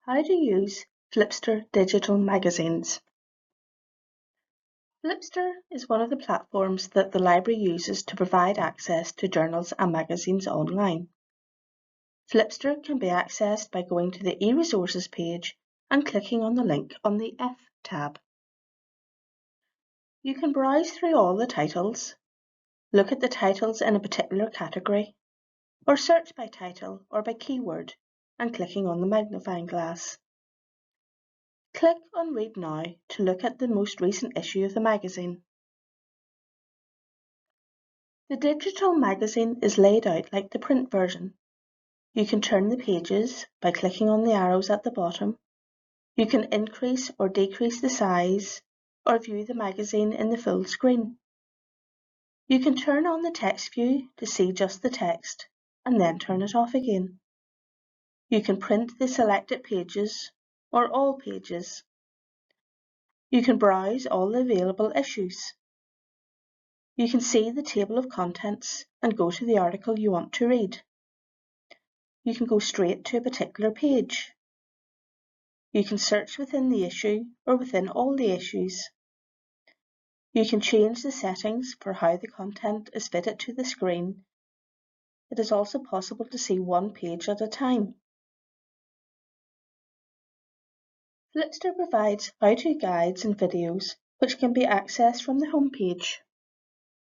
How to use Flipster digital magazines. Flipster is one of the platforms that the library uses to provide access to journals and magazines online. Flipster can be accessed by going to the e-resources page and clicking on the link on the F tab. You can browse through all the titles, look at the titles in a particular category, or search by title or by keyword and clicking on the magnifying glass. Click on Read Now to look at the most recent issue of the magazine. The digital magazine is laid out like the print version. You can turn the pages by clicking on the arrows at the bottom. You can increase or decrease the size or view the magazine in the full screen. You can turn on the text view to see just the text and then turn it off again. You can print the selected pages or all pages. You can browse all the available issues. You can see the table of contents and go to the article you want to read. You can go straight to a particular page. You can search within the issue or within all the issues. You can change the settings for how the content is fitted to the screen. It is also possible to see one page at a time. Flipster provides how-to guides and videos which can be accessed from the home page.